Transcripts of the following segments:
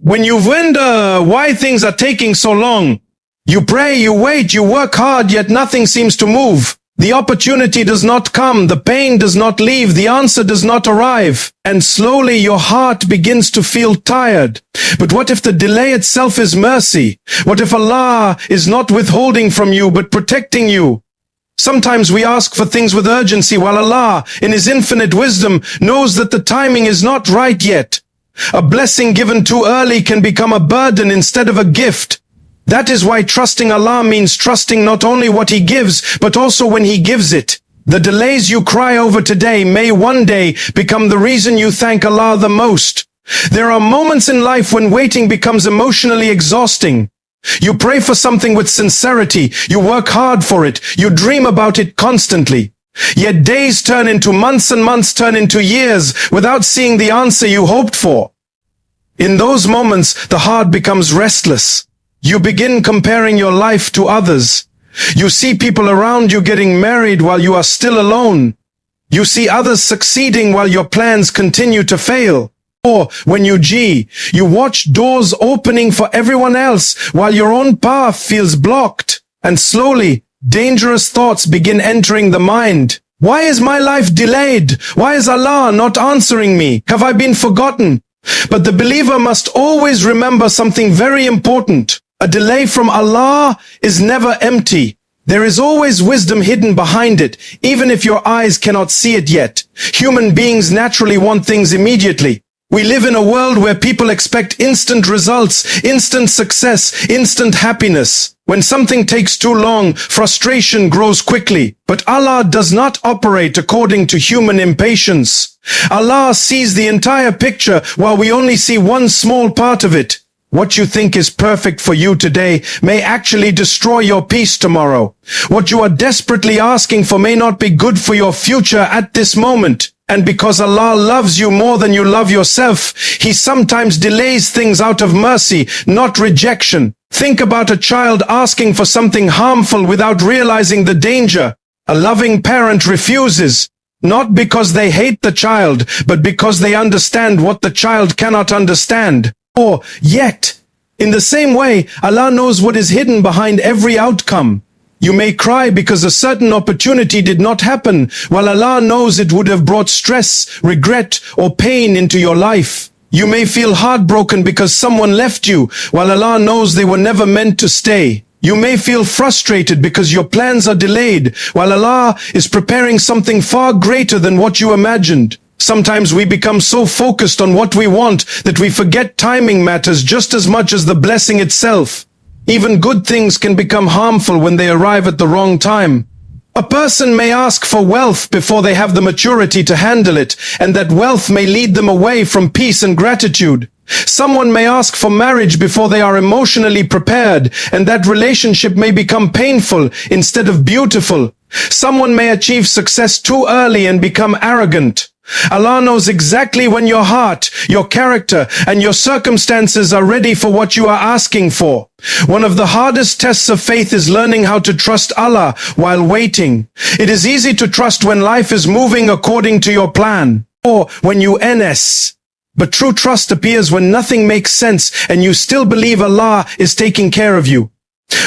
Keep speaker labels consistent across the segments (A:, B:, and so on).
A: When you wonder why things are taking so long, you pray, you wait, you work hard, yet nothing seems to move. The opportunity does not come, the pain does not leave, the answer does not arrive, and slowly your heart begins to feel tired. But what if the delay itself is mercy? What if Allah is not withholding from you but protecting you? Sometimes we ask for things with urgency while Allah, in His infinite wisdom, knows that the timing is not right yet. A blessing given too early can become a burden instead of a gift. That is why trusting Allah means trusting not only what He gives, but also when He gives it. The delays you cry over today may one day become the reason you thank Allah the most. There are moments in life when waiting becomes emotionally exhausting. You pray for something with sincerity, you work hard for it, you dream about it constantly. Yet days turn into months and months turn into years without seeing the answer you hoped for. In those moments, the heart becomes restless. You begin comparing your life to others. You see people around you getting married while you are still alone. You see others succeeding while your plans continue to fail. Or when you watch doors opening for everyone else while your own path feels blocked. And slowly, dangerous thoughts begin entering the mind. Why is my life delayed? Why is Allah not answering me? Have I been forgotten? But the believer must always remember something very important. A delay from Allah is never empty. There is always wisdom hidden behind it, even if your eyes cannot see it yet. Human beings naturally want things immediately. We live in a world where people expect instant results, instant success, instant happiness. When something takes too long, frustration grows quickly. But Allah does not operate according to human impatience. Allah sees the entire picture while we only see one small part of it. What you think is perfect for you today may actually destroy your peace tomorrow. What you are desperately asking for may not be good for your future at this moment. And because Allah loves you more than you love yourself, He sometimes delays things out of mercy, not rejection. Think about a child asking for something harmful without realizing the danger. A loving parent refuses, not because they hate the child, but because they understand what the child cannot understand. Or, yet, in the same way, Allah knows what is hidden behind every outcome. You may cry because a certain opportunity did not happen, while Allah knows it would have brought stress, regret, or pain into your life. You may feel heartbroken because someone left you, while Allah knows they were never meant to stay. You may feel frustrated because your plans are delayed, while Allah is preparing something far greater than what you imagined. Sometimes we become so focused on what we want that we forget timing matters just as much as the blessing itself. Even good things can become harmful when they arrive at the wrong time. A person may ask for wealth before they have the maturity to handle it, and that wealth may lead them away from peace and gratitude. Someone may ask for marriage before they are emotionally prepared, and that relationship may become painful instead of beautiful. Someone may achieve success too early and become arrogant. Allah knows exactly when your heart, your character, and your circumstances are ready for what you are asking for. One of the hardest tests of faith is learning how to trust Allah while waiting. It is easy to trust when life is moving according to your plan, or when you NS. But true trust appears when nothing makes sense and you still believe Allah is taking care of you.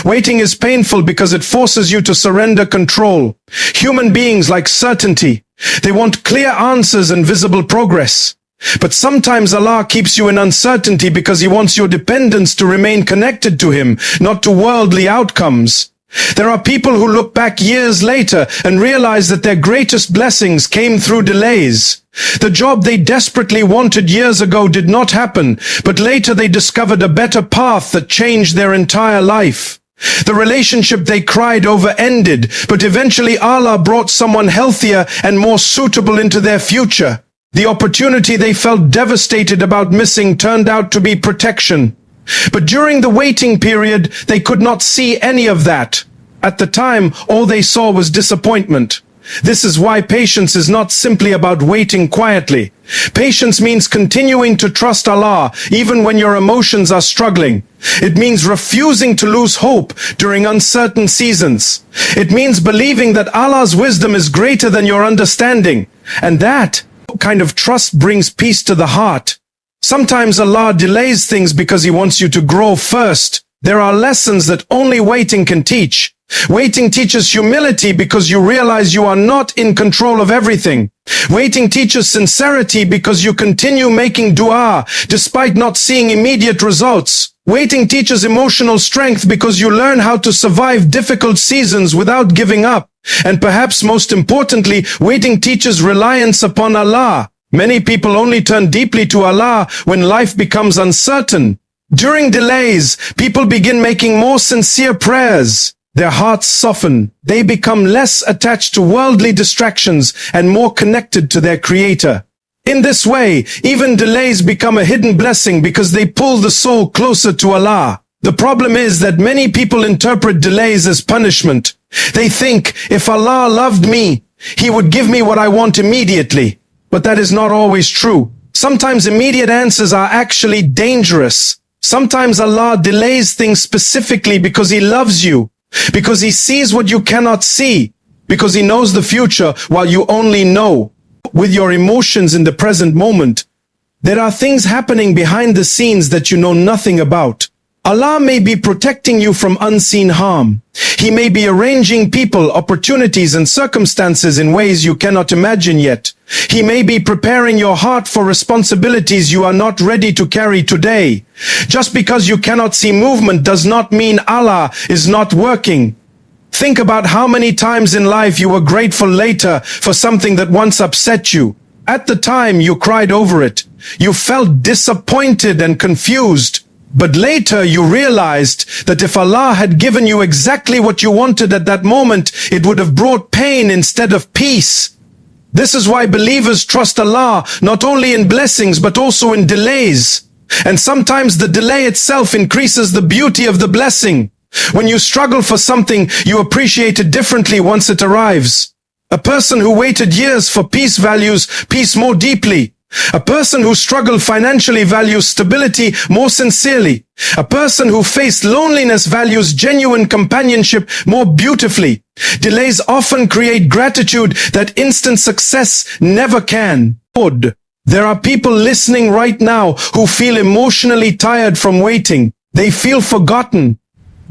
A: Waiting is painful because it forces you to surrender control. Human beings like certainty. They want clear answers and visible progress. But sometimes Allah keeps you in uncertainty because He wants your dependence to remain connected to Him, not to worldly outcomes. There are people who look back years later and realize that their greatest blessings came through delays. The job they desperately wanted years ago did not happen, but later they discovered a better path that changed their entire life. The relationship they cried over ended, but eventually Allah brought someone healthier and more suitable into their future. The opportunity they felt devastated about missing turned out to be protection. But during the waiting period, they could not see any of that. At the time, all they saw was disappointment. This is why patience is not simply about waiting quietly. Patience means continuing to trust Allah even when your emotions are struggling. It means refusing to lose hope during uncertain seasons. It means believing that Allah's wisdom is greater than your understanding. And that kind of trust brings peace to the heart. Sometimes Allah delays things because He wants you to grow first. There are lessons that only waiting can teach. Waiting teaches humility because you realize you are not in control of everything. Waiting teaches sincerity because you continue making dua despite not seeing immediate results. Waiting teaches emotional strength because you learn how to survive difficult seasons without giving up. And perhaps most importantly, waiting teaches reliance upon Allah. Many people only turn deeply to Allah when life becomes uncertain. During delays, people begin making more sincere prayers. Their hearts soften. They become less attached to worldly distractions and more connected to their Creator. In this way, even delays become a hidden blessing because they pull the soul closer to Allah. The problem is that many people interpret delays as punishment. They think, if Allah loved me, He would give me what I want immediately. But that is not always true. Sometimes immediate answers are actually dangerous. Sometimes Allah delays things specifically because He loves you, because He sees what you cannot see, because He knows the future while you only know. With your emotions in the present moment, there are things happening behind the scenes that you know nothing about. Allah may be protecting you from unseen harm. He may be arranging people, opportunities, and circumstances in ways you cannot imagine yet. He may be preparing your heart for responsibilities you are not ready to carry today. Just because you cannot see movement does not mean Allah is not working. Think about how many times in life you were grateful later for something that once upset you. At the time, you cried over it. You felt disappointed and confused. But later you realized that if Allah had given you exactly what you wanted at that moment, it would have brought pain instead of peace. This is why believers trust Allah not only in blessings but also in delays. And sometimes the delay itself increases the beauty of the blessing. When you struggle for something, you appreciate it differently once it arrives. A person who waited years for peace values peace more deeply. A person who struggled financially values stability more sincerely. A person who faced loneliness values genuine companionship more beautifully. Delays often create gratitude that instant success never can. There are people listening right now who feel emotionally tired from waiting. They feel forgotten.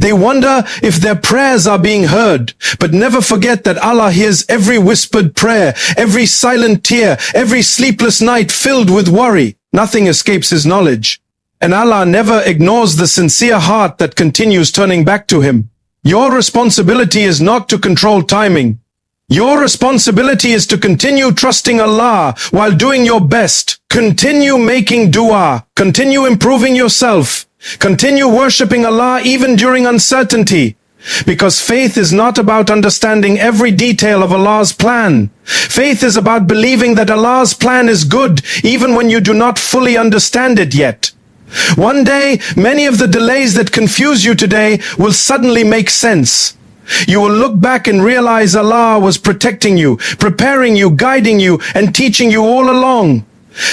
A: They wonder if their prayers are being heard, but never forget that Allah hears every whispered prayer, every silent tear, every sleepless night filled with worry. Nothing escapes His knowledge. And Allah never ignores the sincere heart that continues turning back to Him. Your responsibility is not to control timing. Your responsibility is to continue trusting Allah while doing your best. Continue making dua. Continue improving yourself. Continue worshipping Allah even during uncertainty. Because faith is not about understanding every detail of Allah's plan. Faith is about believing that Allah's plan is good even when you do not fully understand it yet. One day, many of the delays that confuse you today will suddenly make sense. You will look back and realize Allah was protecting you, preparing you, guiding you, and teaching you all along.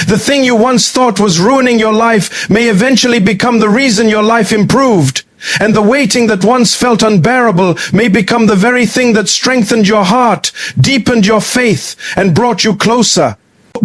A: The thing you once thought was ruining your life may eventually become the reason your life improved. And the waiting that once felt unbearable may become the very thing that strengthened your heart, deepened your faith, and brought you closer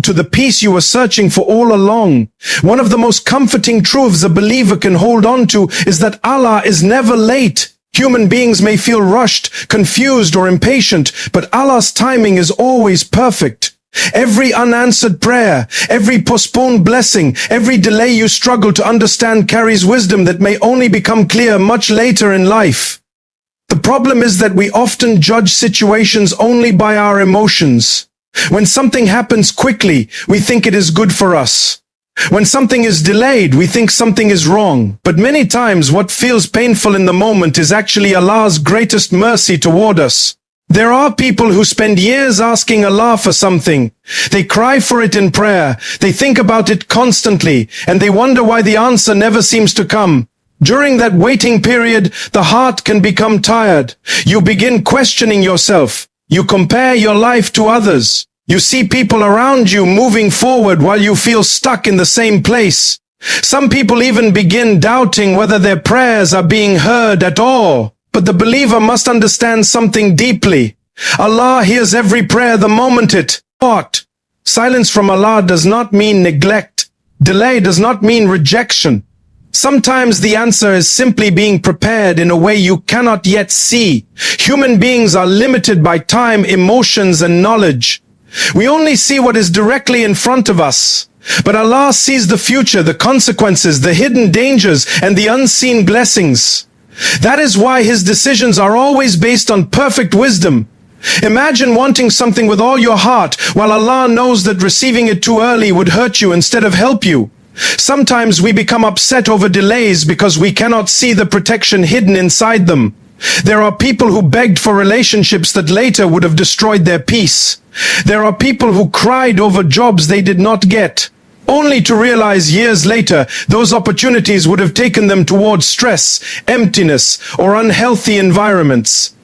A: to the peace you were searching for all along. One of the most comforting truths a believer can hold on to is that Allah is never late. Human beings may feel rushed, confused, or impatient, but Allah's timing is always perfect. Every unanswered prayer, every postponed blessing, every delay you struggle to understand carries wisdom that may only become clear much later in life. The problem is that we often judge situations only by our emotions. When something happens quickly, we think it is good for us. When something is delayed, we think something is wrong. But many times what feels painful in the moment is actually Allah's greatest mercy toward us. There are people who spend years asking Allah for something. They cry for it in prayer. They think about it constantly, and they wonder why the answer never seems to come. During that waiting period, the heart can become tired. You begin questioning yourself. You compare your life to others. You see people around you moving forward while you feel stuck in the same place. Some people even begin doubting whether their prayers are being heard at all. But the believer must understand something deeply. Allah hears every prayer the moment it. What? Silence from Allah does not mean neglect. Delay does not mean rejection. Sometimes the answer is simply being prepared in a way you cannot yet see. Human beings are limited by time, emotions, and knowledge. We only see what is directly in front of us. But Allah sees the future, the consequences, the hidden dangers, and the unseen blessings. That is why His decisions are always based on perfect wisdom. Imagine wanting something with all your heart, while Allah knows that receiving it too early would hurt you instead of help you. Sometimes we become upset over delays because we cannot see the protection hidden inside them. There are people who begged for relationships that later would have destroyed their peace. There are people who cried over jobs they did not get, only to realize years later those opportunities would have taken them towards stress, emptiness, or unhealthy environments.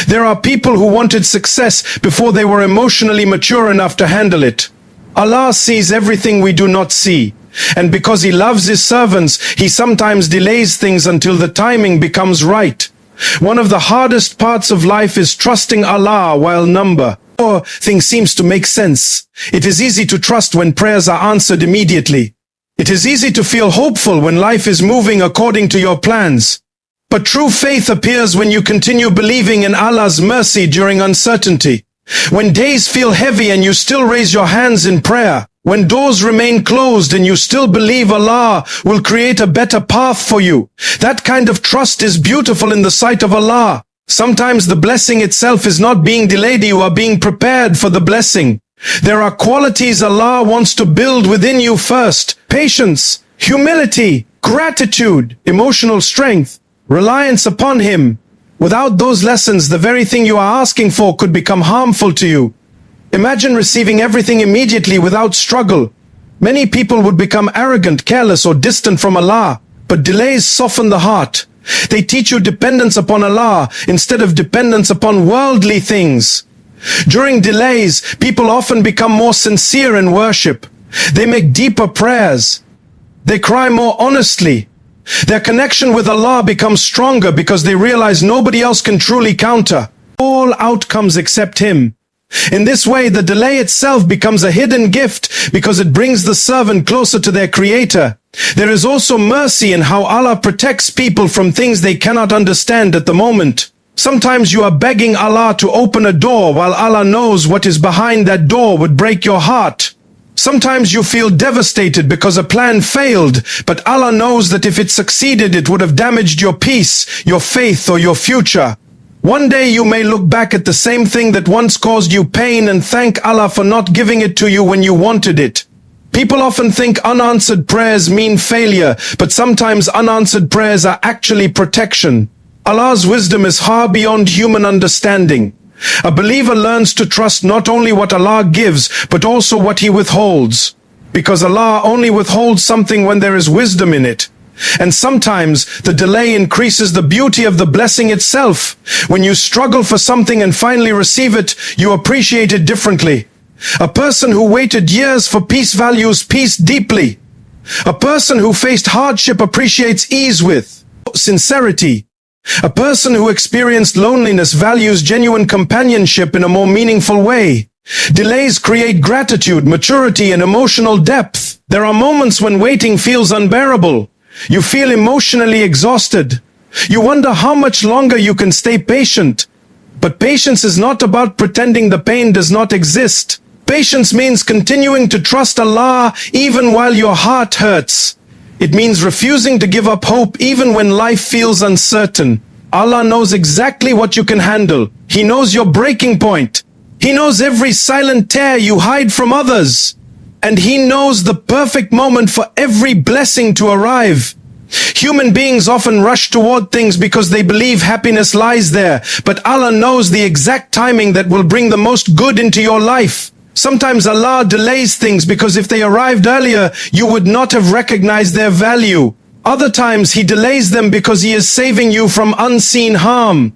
A: There are people who wanted success before they were emotionally mature enough to handle it. Allah sees everything we do not see. And because He loves His servants, He sometimes delays things until the timing becomes right. One of the hardest parts of life is trusting Allah while number. Or things seems to make sense. It is easy to trust when prayers are answered immediately. It is easy to feel hopeful when life is moving according to your plans. But true faith appears when you continue believing in Allah's mercy during uncertainty. When days feel heavy and you still raise your hands in prayer. When doors remain closed and you still believe Allah will create a better path for you. That kind of trust is beautiful in the sight of Allah. Sometimes the blessing itself is not being delayed, you are being prepared for the blessing. There are qualities Allah wants to build within you first. Patience, humility, gratitude, emotional strength, reliance upon Him. Without those lessons, the very thing you are asking for could become harmful to you. Imagine receiving everything immediately without struggle. Many people would become arrogant, careless, or distant from Allah. But delays soften the heart. They teach you dependence upon Allah instead of dependence upon worldly things. During delays, people often become more sincere in worship. They make deeper prayers. They cry more honestly. Their connection with Allah becomes stronger because they realize nobody else can truly counter all outcomes except Him. In this way, the delay itself becomes a hidden gift because it brings the servant closer to their Creator. There is also mercy in how Allah protects people from things they cannot understand at the moment. Sometimes you are begging Allah to open a door while Allah knows what is behind that door would break your heart. Sometimes you feel devastated because a plan failed, but Allah knows that if it succeeded, it would have damaged your peace, your faith, or your future. One day you may look back at the same thing that once caused you pain and thank Allah for not giving it to you when you wanted it. People often think unanswered prayers mean failure, but sometimes unanswered prayers are actually protection. Allah's wisdom is far beyond human understanding. A believer learns to trust not only what Allah gives, but also what He withholds. Because Allah only withholds something when there is wisdom in it. And sometimes the delay increases the beauty of the blessing itself. When you struggle for something and finally receive it, you appreciate it differently. A person who waited years for peace values peace deeply. A person who faced hardship appreciates ease with sincerity. A person who experienced loneliness values genuine companionship in a more meaningful way. Delays create gratitude, maturity, and emotional depth. There are moments when waiting feels unbearable. You feel emotionally exhausted. You wonder how much longer you can stay patient. But patience is not about pretending the pain does not exist. Patience means continuing to trust Allah even while your heart hurts. It means refusing to give up hope even when life feels uncertain. Allah knows exactly what you can handle. He knows your breaking point. He knows every silent tear you hide from others. And He knows the perfect moment for every blessing to arrive. Human beings often rush toward things because they believe happiness lies there, but Allah knows the exact timing that will bring the most good into your life. Sometimes Allah delays things because if they arrived earlier, you would not have recognized their value. Other times He delays them because He is saving you from unseen harm.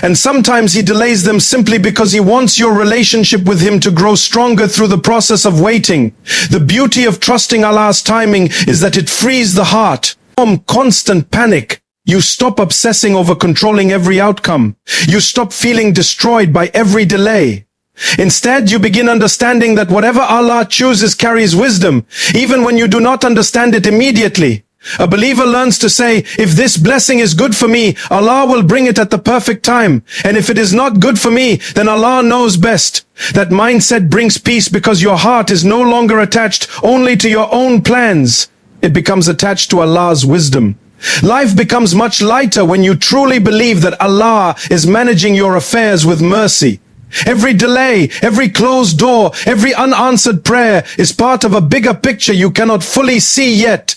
A: And sometimes He delays them simply because He wants your relationship with Him to grow stronger through the process of waiting. The beauty of trusting Allah's timing is that it frees the heart from constant panic. You stop obsessing over controlling every outcome. You stop feeling destroyed by every delay. Instead, you begin understanding that whatever Allah chooses carries wisdom, even when you do not understand it immediately. A believer learns to say, if this blessing is good for me, Allah will bring it at the perfect time. And if it is not good for me, then Allah knows best. That mindset brings peace because your heart is no longer attached only to your own plans. It becomes attached to Allah's wisdom. Life becomes much lighter when you truly believe that Allah is managing your affairs with mercy. Every delay, every closed door, every unanswered prayer is part of a bigger picture you cannot fully see yet.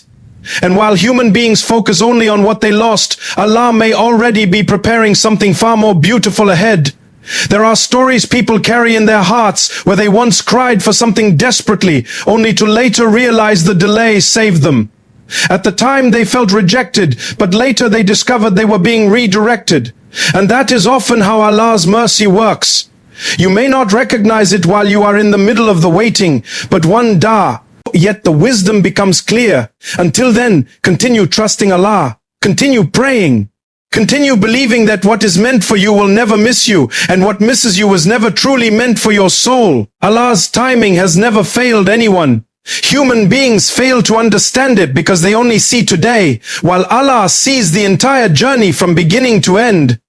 A: And while human beings focus only on what they lost, Allah may already be preparing something far more beautiful ahead. There are stories people carry in their hearts where they once cried for something desperately, only to later realize the delay saved them. At the time they felt rejected, but later they discovered they were being redirected. And that is often how Allah's mercy works. You may not recognize it while you are in the middle of the waiting, but one day, yet the wisdom becomes clear. Until then, continue trusting Allah. Continue praying. Continue believing that what is meant for you will never miss you, and what misses you was never truly meant for your soul. Allah's timing has never failed anyone. Human beings fail to understand it because they only see today, while Allah sees the entire journey from beginning to end.